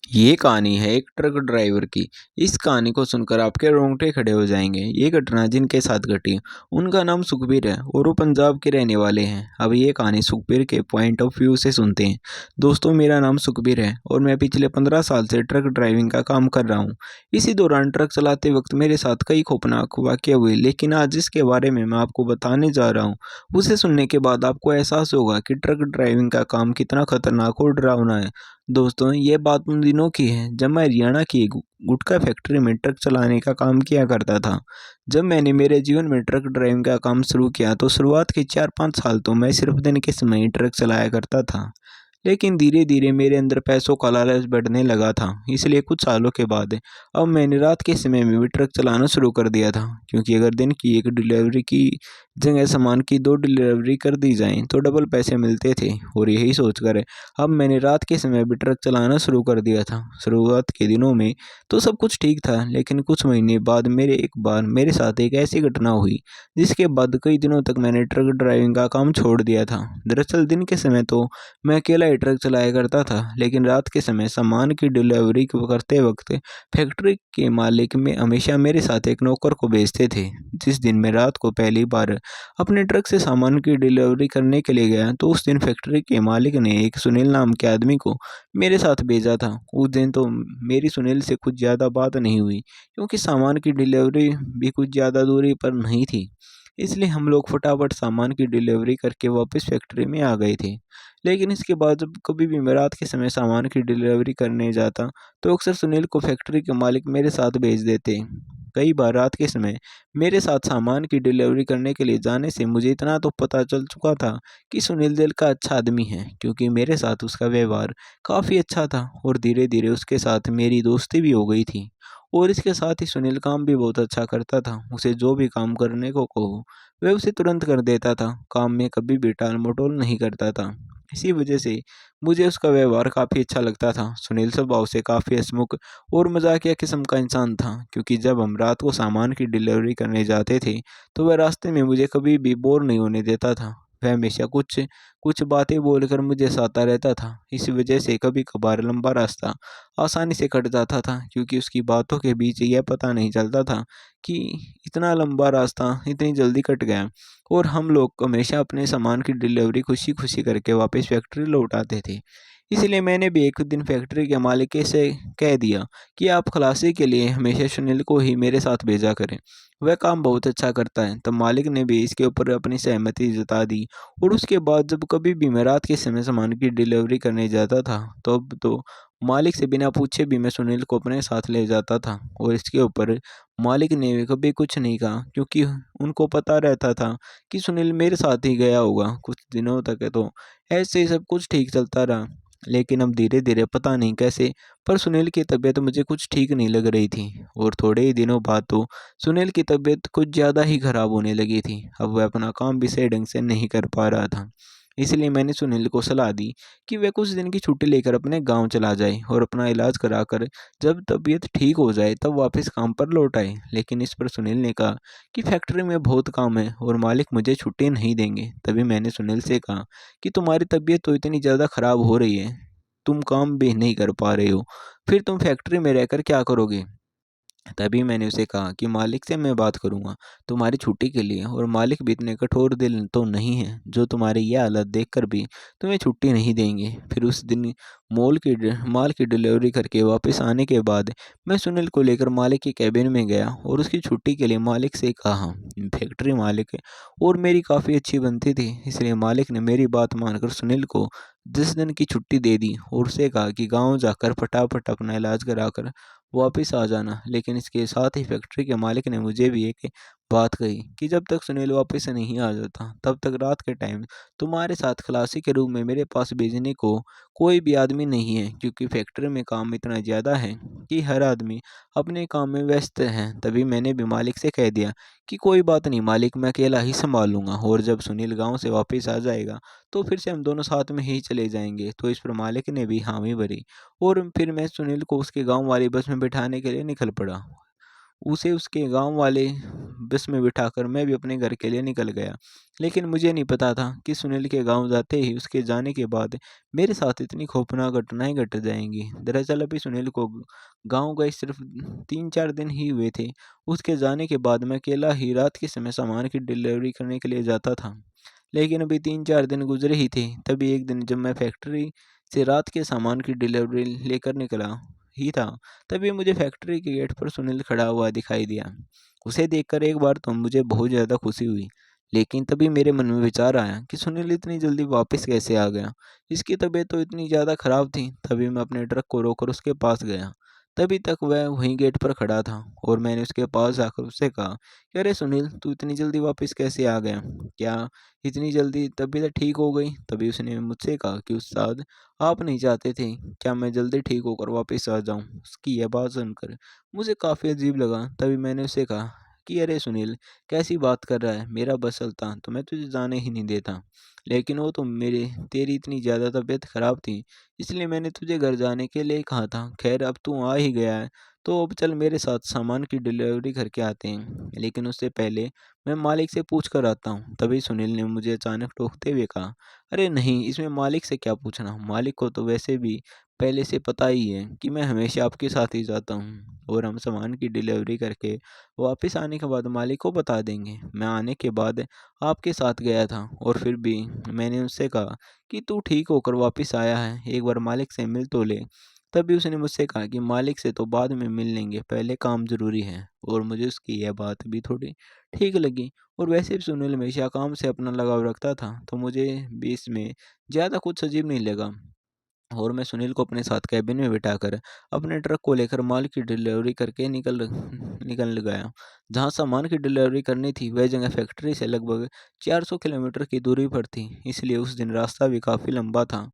ये कहानी है एक ट्रक ड्राइवर की। इस कहानी को सुनकर आपके रोंगटे खड़े हो जाएंगे। ये घटना जिनके साथ घटी उनका नाम सुखबीर है और वो पंजाब के रहने वाले हैं। अब ये कहानी सुखबीर के पॉइंट ऑफ व्यू से सुनते हैं। दोस्तों, मेरा नाम सुखबीर है और मैं पिछले 15 साल से ट्रक ड्राइविंग का काम कर रहा हूँ। इसी दौरान ट्रक चलाते वक्त मेरे साथ कई खौफनाक वाक़या हुए, लेकिन आज जिसके बारे में मैं आपको बताने जा रहा हूँ उसे सुनने के बाद आपको एहसास होगा कि ट्रक ड्राइविंग का काम कितना खतरनाक और डरावना है। दोस्तों, ये बात उन दिनों की है जब मैं हरियाणा की एक गुटखा फैक्ट्री में ट्रक चलाने का काम किया करता था। जब मैंने मेरे जीवन में ट्रक ड्राइविंग का काम शुरू किया तो शुरुआत के 4-5 साल तो मैं सिर्फ दिन के समय ही ट्रक चलाया करता था। लेकिन धीरे-धीरे मेरे अंदर पैसों का लालच बढ़ने लगा था। इसलिए कुछ सालों के बाद अब मैंने रात के समय में भी ट्रक चलाना शुरू कर दिया था, क्योंकि अगर दिन की एक डिलीवरी की जगह सामान की 2 डिलीवरी कर दी जाएँ तो डबल पैसे मिलते थे। और यही सोचकर अब मैंने रात के समय भी ट्रक चलाना शुरू कर दिया था। शुरुआत के दिनों में तो सब कुछ ठीक था, लेकिन कुछ महीने बाद एक बार मेरे साथ एक ऐसी घटना हुई जिसके बाद कई दिनों तक मैंने ट्रक ड्राइविंग का काम छोड़ दिया था। दरअसल दिन के समय तो मैं अकेला ही ट्रक चलाया करता था, लेकिन रात के समय सामान की डिलीवरी को करते वक्त फैक्ट्री के मालिक में हमेशा मेरे साथ एक नौकर को भेजते थे। जिस दिन मैं रात को पहली बार अपने ट्रक से सामान की डिलीवरी करने के लिए गया तो उस दिन फैक्ट्री के मालिक ने एक सुनील नाम के आदमी को मेरे साथ भेजा था। उस दिन तो मेरी सुनील से कुछ ज़्यादा बात नहीं हुई, क्योंकि सामान की डिलीवरी भी कुछ ज़्यादा दूरी पर नहीं थी। इसलिए हम लोग फटाफट सामान की डिलीवरी करके वापस फैक्ट्री में आ गए थे। लेकिन इसके बाद जब कभी भी मैं रात के समय सामान की डिलीवरी करने जाता तो अक्सर सुनील को फैक्ट्री के मालिक मेरे साथ भेज देते। कई बार रात के समय मेरे साथ सामान की डिलीवरी करने के लिए जाने से मुझे इतना तो पता चल चुका था कि सुनील दिल का अच्छा आदमी है, क्योंकि मेरे साथ उसका व्यवहार काफ़ी अच्छा था और धीरे धीरे उसके साथ मेरी दोस्ती भी हो गई थी। और इसके साथ ही सुनील काम भी बहुत अच्छा करता था। उसे जो भी काम करने को कहो वह उसे तुरंत कर देता था। काम में कभी भी टाल मटोल नहीं करता था। इसी वजह से मुझे उसका व्यवहार काफ़ी अच्छा लगता था। सुनील स्वभाव से काफ़ी हँसमुख और मज़ाकिया किस्म का इंसान था, क्योंकि जब हम रात को सामान की डिलीवरी करने जाते थे तो वह रास्ते में मुझे कभी भी बोर नहीं होने देता था। वह हमेशा कुछ कुछ बातें बोलकर मुझे हँसाता रहता था। इस वजह से कभी-कभार लंबा रास्ता आसानी से कट जाता था, क्योंकि उसकी बातों के बीच यह पता नहीं चलता था कि इतना लंबा रास्ता इतनी जल्दी कट गया। और हम लोग हमेशा अपने सामान की डिलीवरी खुशी-खुशी करके वापस फैक्ट्री लौट आते थे। इसलिए मैंने भी एक दिन फैक्ट्री के मालिक से कह दिया कि आप खलासी के लिए हमेशा सुनील को ही मेरे साथ भेजा करें। वह काम बहुत अच्छा करता है। तब मालिक ने भी इसके ऊपर अपनी सहमति जता दी। और उसके बाद जब कभी भी मैं रात के समय सामान की डिलीवरी करने जाता था, तो अब तो मालिक से बिना पूछे भी मैं सुनील को अपने साथ ले जाता था। और इसके ऊपर मालिक ने भी कभी कुछ नहीं कहा, क्योंकि उनको पता रहता था कि सुनील मेरे साथ ही गया होगा। कुछ दिनों तक तो ऐसे ही सब कुछ ठीक चलता रहा। लेकिन अब धीरे-धीरे पता नहीं कैसे, पर सुनील की तबीयत मुझे कुछ ठीक नहीं लग रही थी। और थोड़े ही दिनों बाद तो सुनील की तबीयत कुछ ज़्यादा ही खराब होने लगी थी। अब वह अपना काम भी सही ढंग से नहीं कर पा रहा था। इसलिए मैंने सुनील को सलाह दी कि वह कुछ दिन की छुट्टी लेकर अपने गाँव चला जाए और अपना इलाज कराकर जब तबीयत ठीक हो जाए तब वापस काम पर लौट आए। लेकिन इस पर सुनील ने कहा कि फैक्ट्री में बहुत काम है और मालिक मुझे छुट्टी नहीं देंगे। तभी मैंने सुनील से कहा कि तुम्हारी तबीयत तो इतनी ज़्यादा खराब हो रही है, तुम काम भी नहीं कर पा रहे हो, फिर तुम फैक्ट्री में रहकर क्या करोगे? तभी मैंने उसे कहा कि मालिक से मैं बात करूँगा तुम्हारी छुट्टी के लिए, और मालिक भी इतने कठोर दिल तो नहीं हैं जो तुम्हारी यह हालत देखकर भी तुम्हें छुट्टी नहीं देंगे। फिर उस दिन माल की डिलीवरी करके वापस आने के बाद मैं सुनील को लेकर मालिक के कैबिन में गया और उसकी छुट्टी के लिए मालिक से कहा। फैक्ट्री मालिक और मेरी काफ़ी अच्छी बनती थी, इसलिए मालिक ने मेरी बात मानकर सुनील को 10 दिन की छुट्टी दे दी और उसे कहा कि गाँव जाकर फटाफट अपना इलाज कराकर वापिस आ जाना। लेकिन इसके साथ ही फैक्ट्री के मालिक ने मुझे भी एक बात कही कि जब तक सुनील वापस नहीं आ जाता तब तक रात के टाइम तुम्हारे साथ खलासी के रूप में मेरे पास भेजने को कोई भी आदमी नहीं है, क्योंकि फैक्ट्री में काम इतना ज़्यादा है कि हर आदमी अपने काम में व्यस्त है। तभी मैंने भी मालिक से कह दिया कि कोई बात नहीं मालिक, मैं अकेला ही संभाल लूँगा और जब सुनील गाँव से वापस आ जाएगा तो फिर से हम दोनों साथ में ही चले जाएंगे। तो इस पर मालिक ने भी हामी भरी और फिर मैं सुनील को उसके गाँव वाली बस में बिठाने के लिए निकल पड़ा। उसे उसके गाँव वाले बस में बिठाकर मैं भी अपने घर के लिए निकल गया। लेकिन मुझे नहीं पता था कि सुनील के गाँव जाते ही उसके जाने के बाद मेरे साथ इतनी खौफनाक घटनाएँ घट जाएँगी। दरअसल अभी सुनील को गाँव गए सिर्फ़ 3-4 दिन ही हुए थे। उसके जाने के बाद मैं अकेला ही रात के समय सामान की डिलीवरी करने के लिए जाता था। लेकिन अभी 3-4 दिन गुज़रे ही थे, तभी एक दिन जब मैं फैक्ट्री से रात के सामान की डिलीवरी लेकर निकला ही था, तभी मुझे फैक्ट्री के गेट पर सुनील खड़ा हुआ दिखाई दिया। उसे देखकर एक बार तो मुझे बहुत ज़्यादा खुशी हुई, लेकिन तभी मेरे मन में विचार आया कि सुनील इतनी जल्दी वापस कैसे आ गया? इसकी तबीयत तो इतनी ज़्यादा खराब थी। तभी मैं अपने ट्रक को रोककर उसके पास गया। तभी तक वह वहीं गेट पर खड़ा था और मैंने उसके पास जाकर उससे कहा कि अरे सुनील, तू इतनी जल्दी वापस कैसे आ गया? क्या इतनी जल्दी तबीयत ठीक हो गई? तभी उसने मुझसे कहा कि उस्ताद, आप नहीं चाहते थे क्या मैं जल्दी ठीक होकर वापस आ जाऊँ? उसकी यह बात सुनकर मुझे काफ़ी अजीब लगा। तभी मैंने उससे कहा कि अरे सुनील, कैसी बात कर रहा है? मेरा बस चलता तो मैं तुझे जाने ही नहीं देता। लेकिन वो तो मेरे तेरी इतनी ज़्यादा तबीयत ख़राब थी, इसलिए मैंने तुझे घर जाने के लिए कहा था। ख़ैर अब तू आ ही गया है, तो अब चल मेरे साथ सामान की डिलीवरी करके आते हैं। लेकिन उससे पहले मैं मालिक से पूछ कर आता हूँ। तभी सुनील ने मुझे अचानक टोकते हुए कहा, अरे नहीं, इसमें मालिक से क्या पूछना? मालिक को तो वैसे भी पहले से पता ही है कि मैं हमेशा आपके साथ ही जाता हूँ और हम सामान की डिलीवरी करके वापस आने के बाद मालिक को बता देंगे। मैं आने के बाद आपके साथ गया था और फिर भी मैंने उससे कहा कि तू ठीक होकर वापस आया है, एक बार मालिक से मिल तो ले। तभी उसने मुझसे कहा कि मालिक से तो बाद में मिल लेंगे, पहले काम ज़रूरी है। और मुझे उसकी यह बात भी थोड़ी ठीक लगी और वैसे भी सुनील हमेशा काम से अपना लगाव रखता था, तो मुझे भी इसमें ज़्यादा कुछ अजीब नहीं लगा। और मैं सुनील को अपने साथ कैबिन में बिठाकर अपने ट्रक को लेकर माल की डिलीवरी करके निकल गया। जहाँ सामान की डिलीवरी करनी थी वह जगह फैक्ट्री से लगभग 400 किलोमीटर की दूरी पर थी, इसलिए उस दिन रास्ता भी काफ़ी लंबा था।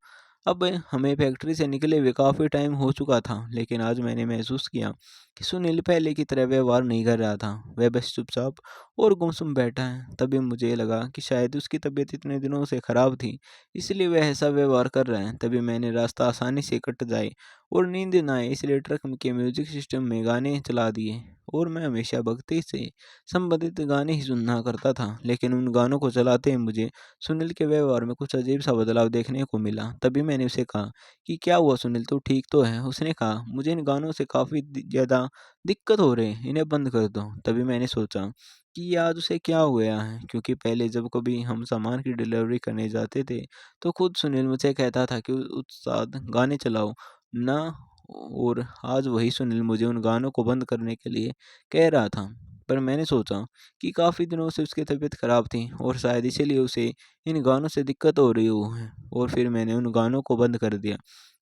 अब हमें फैक्ट्री से निकले हुए काफ़ी टाइम हो चुका था, लेकिन आज मैंने महसूस किया कि सुनील पहले की तरह व्यवहार नहीं कर रहा था। वह बस चुपचाप और गुमसुम बैठा है। तभी मुझे लगा कि शायद उसकी तबीयत इतने दिनों से खराब थी, इसलिए वह ऐसा व्यवहार कर रहा है। तभी मैंने रास्ता आसानी से कट जाए और नींद ना आए, इसलिए ट्रक के म्यूजिक सिस्टम में गाने चला दिए और मैं हमेशा भक्ति से संबंधित गाने ही सुनना करता था। लेकिन उन गानों को चलाते ही मुझे सुनील के व्यवहार में कुछ अजीब सा बदलाव देखने को मिला। तभी मैंने उसे कहा कि क्या हुआ सुनील, तू ठीक तो है? उसने कहा, मुझे इन गानों से काफ़ी ज़्यादा दिक्कत हो रही है, इन्हें बंद कर दो। तभी मैंने सोचा कि ये आज उसे क्या हो गया है, क्योंकि पहले जब कभी हम सामान की डिलीवरी करने जाते थे तो खुद सुनील मुझसे कहता था कि उस्ताद गाने चलाओ ना, और आज वही सुनील मुझे उन गानों को बंद करने के लिए कह रहा था। पर मैंने सोचा कि काफ़ी दिनों से उसकी तबीयत खराब थी और शायद इसीलिए उसे इन गानों से दिक्कत हो रही हो है, और फिर मैंने उन गानों को बंद कर दिया।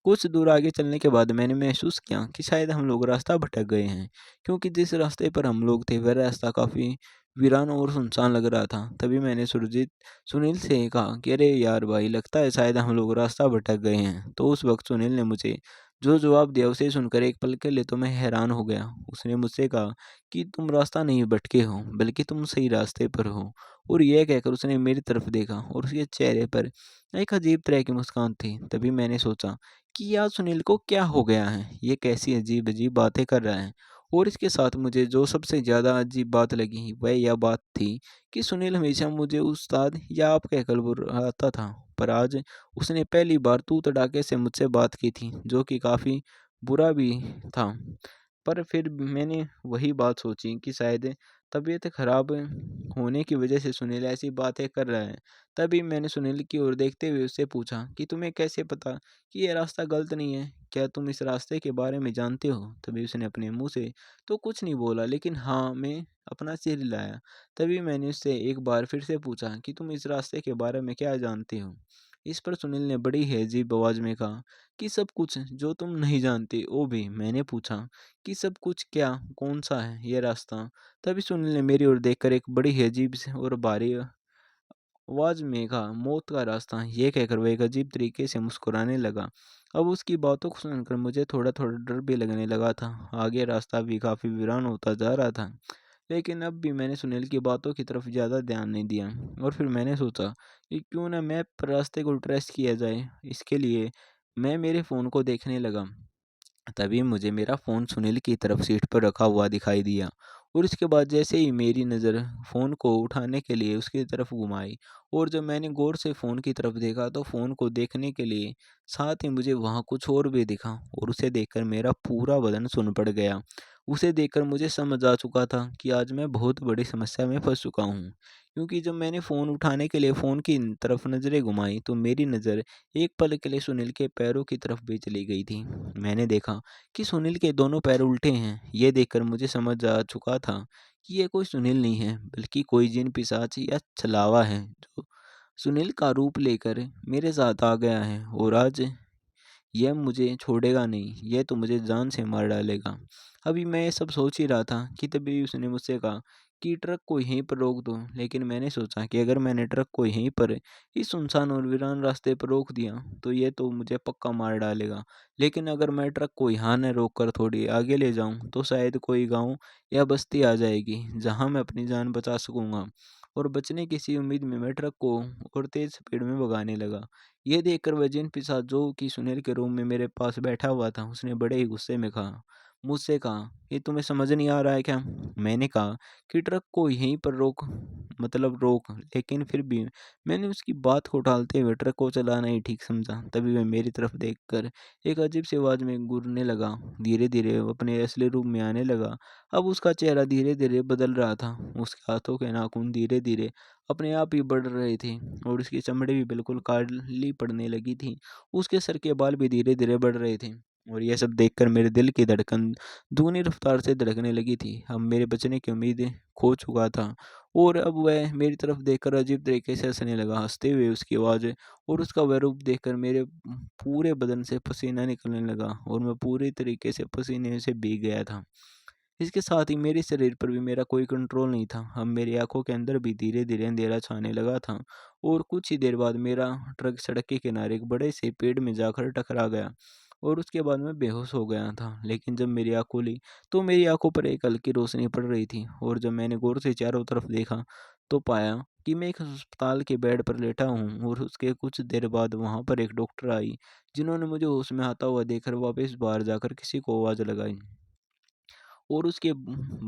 कुछ दूर आगे चलने के बाद मैंने महसूस किया कि शायद हम लोग रास्ता भटक गए हैं, क्योंकि जिस रास्ते पर हम लोग थे वह रास्ता काफ़ी वीरान और सुनसान लग रहा था। तभी मैंने सुनील से कहा कि अरे यार भाई, लगता है शायद हम लोग रास्ता भटक गए हैं। तो उस वक्त सुनील ने मुझे जो जवाब दिया उसे सुनकर एक पल के लिए तो मैं हैरान हो गया। उसने मुझसे कहा कि तुम रास्ता नहीं भटके हो, बल्कि तुम सही रास्ते पर हो। और यह कहकर उसने मेरी तरफ देखा और उसके चेहरे पर एक अजीब तरह की मुस्कान थी। तभी मैंने सोचा कि यार सुनील को क्या हो गया है, ये कैसी अजीब अजीब बातें कर रहा है। और इसके साथ मुझे जो सबसे ज़्यादा अजीब बात लगी वह यह बात थी कि सुनील हमेशा मुझे उस्ताद या आप कहकर बुलाता था, पर आज उसने पहली बार तू तड़ाके से मुझसे बात की थी, जो कि काफ़ी बुरा भी था। पर फिर मैंने वही बात सोची कि शायद तबीयत खराब होने की वजह से सुनील ऐसी बातें कर रहा है। तभी मैंने सुनील की ओर देखते हुए उससे पूछा कि तुम्हें कैसे पता कि ये रास्ता गलत नहीं है? क्या तुम इस रास्ते के बारे में जानते हो? तभी उसने अपने मुँह से तो कुछ नहीं बोला, लेकिन हाँ में अपना सिर हिलाया। तभी मैंने उससे एक बार फिर से पूछा कि तुम इस रास्ते के बारे में क्या जानते हो? इस पर सुनील ने बड़ी ही अजीब आवाज़ में कहा कि सब कुछ जो तुम नहीं जानते वो भी। मैंने पूछा कि सब कुछ क्या? कौन-सा है ये रास्ता? तभी सुनील ने मेरी ओर देखकर एक बड़ी ही अजीब सी और भारी आवाज़ में कहा, मौत का रास्ता। ये कहकर वह एक अजीब तरीके से मुस्कुराने लगा। अब उसकी बातों को सुनकर मुझे थोड़ा-थोड़ा डर भी लगने लगा था। आगे रास्ता भी काफ़ी वीरान होता जा रहा था। लेकिन अब भी मैंने सुनील की बातों की तरफ ज़्यादा ध्यान नहीं दिया और फिर मैंने सोचा कि क्यों ना मैप पर रास्ते को ट्रेस किया जाए। इसके लिए मैं मेरे फ़ोन को देखने लगा। तभी मुझे मेरा फ़ोन सुनील की तरफ सीट पर रखा हुआ दिखाई दिया और इसके बाद जैसे ही मेरी नज़र फ़ोन को उठाने के लिए उसकी तरफ घुमाई और जब मैंने गौर से फ़ोन की तरफ देखा तो फ़ोन को देखने के लिए साथ ही मुझे वहाँ कुछ और भी दिखा और उसे देखकर मेरा पूरा बदन सुन्न पड़ गया। उसे देखकर मुझे समझ आ चुका था कि आज मैं बहुत बड़ी समस्या में फँस चुका हूँ। क्योंकि जब मैंने फ़ोन उठाने के लिए फ़ोन की तरफ नज़रें घुमाई तो मेरी नज़र एक पल के लिए सुनील के पैरों की तरफ भी चली गई थी। मैंने देखा कि सुनील के दोनों पैर उल्टे हैं। ये देखकर मुझे समझ आ चुका था कि ये कोई सुनील नहीं है बल्कि कोई जिन पिशाच या छलावा है जो सुनील का रूप लेकर मेरे साथ आ गया है और आज यह मुझे छोड़ेगा नहीं, ये तो मुझे जान से मार डालेगा। अभी मैं ये सब सोच ही रहा था कि तभी उसने मुझसे कहा कि ट्रक को यहीं पर रोक दो, लेकिन मैंने सोचा कि अगर मैंने ट्रक को यहीं पर इस सुनसान और वीरान रास्ते पर रोक दिया, तो ये तो मुझे पक्का मार डालेगा। लेकिन अगर मैं ट्रक को यहाँ न रोक कर थोड़ी आगे ले जाऊँ, तो शायद कोई गाँव या बस्ती आ जाएगी, जहाँ मैं अपनी जान बचा सकूँगा। और बचने की इसी उम्मीद में मैं ट्रक को और तेज़ स्पीड में भगाने लगा। ये देखकर वह जिन पिशाच जो कि सुनील के रूम में मेरे पास बैठा हुआ था, उसने बड़े ही गुस्से में कहा मुझसे कहा, "ये तुम्हें समझ नहीं आ रहा है क्या?" मैंने कहा कि ट्रक को यहीं पर रोक रोक, लेकिन फिर भी मैंने उसकी बात को टालते हुए ट्रक को चलाना ही ठीक समझा। तभी वह मेरी तरफ देखकर एक अजीब-सी आवाज़ में गुर्रने लगा। धीरे-धीरे वो अपने असली रूप में आने लगा। अब उसका चेहरा धीरे-धीरे बदल रहा था। उसके हाथों के नाखून धीरे-धीरे अपने आप ही बढ़ रहे थे और उसकी चमड़ी भी बिल्कुल काली पड़ने लगी थी। उसके सर के बाल भी धीरे-धीरे बढ़ रहे थे और यह सब देखकर मेरे दिल की धड़कन दूनी रफ्तार से धड़कने लगी थी। अब मेरे बचने की उम्मीदें खो चुका था और अब वह मेरी तरफ देखकर अजीब तरीके से हँसने लगा। हँसते हुए उसकी आवाज़ और उसका वह रूप देखकर मेरे पूरे बदन से पसीना निकलने लगा और मैं पूरी तरीके से पसीने से भीग गया था। इसके साथ ही मेरे शरीर पर भी मेरा कोई कंट्रोल नहीं था। अब मेरी आँखों के अंदर भी धीरे-धीरे अंधेरा छाने लगा था और कुछ ही देर बाद मेरा ट्रक सड़क के किनारे एक बड़े से पेड़ में जाकर टकरा गया और उसके बाद मैं बेहोश हो गया था। लेकिन जब मेरी आँख खुली, तो मेरी आँखों पर एक हल्की रोशनी पड़ रही थी और जब मैंने गौर से चारों तरफ देखा, तो पाया कि मैं एक अस्पताल के बेड पर लेटा हूँ और उसके कुछ देर बाद वहाँ पर एक डॉक्टर आई, जिन्होंने मुझे होश में आता हुआ देखकर वापस बाहर जाकर किसी को आवाज़ लगाई। और उसके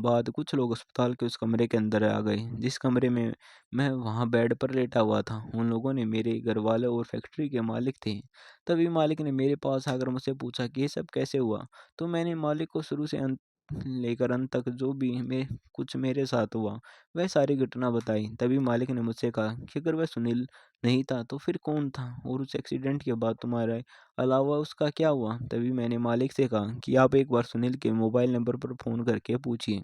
बाद कुछ लोग अस्पताल के उस कमरे के अंदर आ गए, जिस कमरे में मैं वहाँ बेड पर लेटा हुआ था। उन लोगों ने मेरे घरवाले और फैक्ट्री के मालिक थे। तभी मालिक ने मेरे पास आकर मुझसे पूछा कि ये सब कैसे हुआ? तो मैंने मालिक को शुरू से अंत लेकर अंत तक जो भी कुछ मेरे साथ हुआ, वह सारी घटना बताई। तभी मालिक ने मुझसे कहा कि अगर वह सुनील नहीं था, तो फिर कौन था? और उस एक्सीडेंट के बाद तुम्हारे अलावा उसका क्या हुआ? तभी मैंने मालिक से कहा कि आप एक बार सुनील के मोबाइल नंबर पर फ़ोन करके पूछिए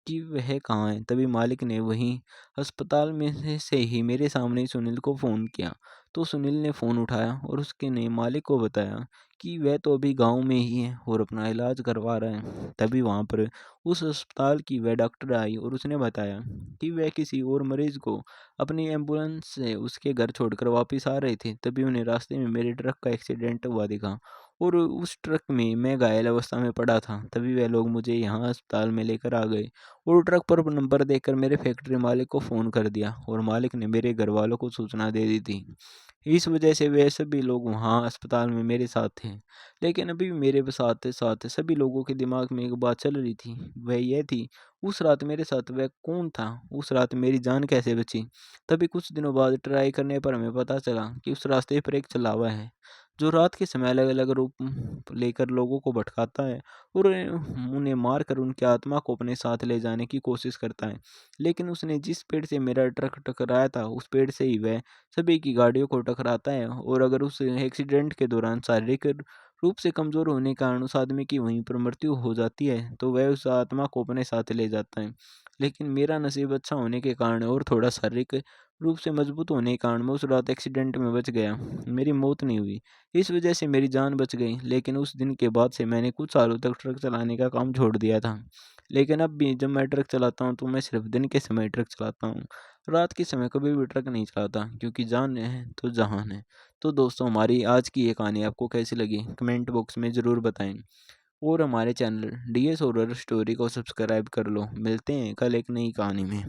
कि वह कहाँ है? तभी मालिक ने वहीं अस्पताल में से ही मेरे सामने ही सुनील को फ़ोन किया। तो सुनील ने फ़ोन उठाया और उसके ने मालिक को बताया कि वह तो अभी गाँव में ही है और अपना इलाज करवा रहा है। तभी वहाँ पर उस अस्पताल की वह डॉक्टर आई और उसने बताया कि वह किसी और मरीज़ को अपनी एम्बुलेंस से उसके घर छोड़कर वापस आ रहे थे। तभी उन्हें रास्ते में मेरे ट्रक का एक्सीडेंट हुआ दिखा और उस ट्रक में मैं घायल अवस्था में पड़ा था। तभी वह लोग मुझे यहाँ अस्पताल में लेकर आ गए और ट्रक पर नंबर देखकर मेरे फैक्ट्री मालिक को फ़ोन कर दिया और मालिक ने मेरे घरवालों को सूचना दे दी थी। इस वजह से वे सभी लोग वहाँ अस्पताल में मेरे साथ थे। लेकिन अभी भी मेरे साथ-साथ सभी लोगों के दिमाग में एक बात चल रही थी, वह ये थी, उस रात मेरे साथ वह कौन था? उस रात मेरी जान कैसे बची? तभी कुछ दिनों बाद ट्राई करने पर हमें पता चला कि उस रास्ते पर एक छलावा है, जो रात के समय अलग-अलग रूप लेकर लोगों को भटकाता है और उन्हें मारकर उनकी आत्मा को अपने साथ ले जाने की कोशिश करता है। लेकिन उसने जिस पेड़ से मेरा ट्रक टकराया था, उस पेड़ से ही वह सभी की गाड़ियों को टकराता है और अगर उस एक्सीडेंट के दौरान शारीरिक रूप से कमज़ोर होने के कारण उस आदमी की वहीं पर मृत्यु हो जाती है, तो वह उस आत्मा को अपने साथ ले जाता है। लेकिन मेरा नसीब अच्छा होने के कारण और थोड़ा शारीरिक रूप से मजबूत होने के कारण मैं उस रात एक्सीडेंट में बच गया। मेरी मौत नहीं हुई। इस वजह से मेरी जान बच गई। लेकिन उस दिन के बाद से मैंने कुछ सालों तक ट्रक चलाने का काम छोड़ दिया था। लेकिन अब भी जब मैं ट्रक चलाता हूँ, तो मैं सिर्फ़ दिन के समय ट्रक चलाता हूँ। रात के समय कभी भी ट्रक नहीं चलाता क्योंकि जान है तो जहान है। तो दोस्तों, हमारी आज की ये कहानी आपको कैसी लगी? कमेंट बॉक्स में ज़रूर बताएँ और हमारे चैनल डीएस हॉरर स्टोरी को सब्सक्राइब कर लो। मिलते हैं कल एक नई कहानी में।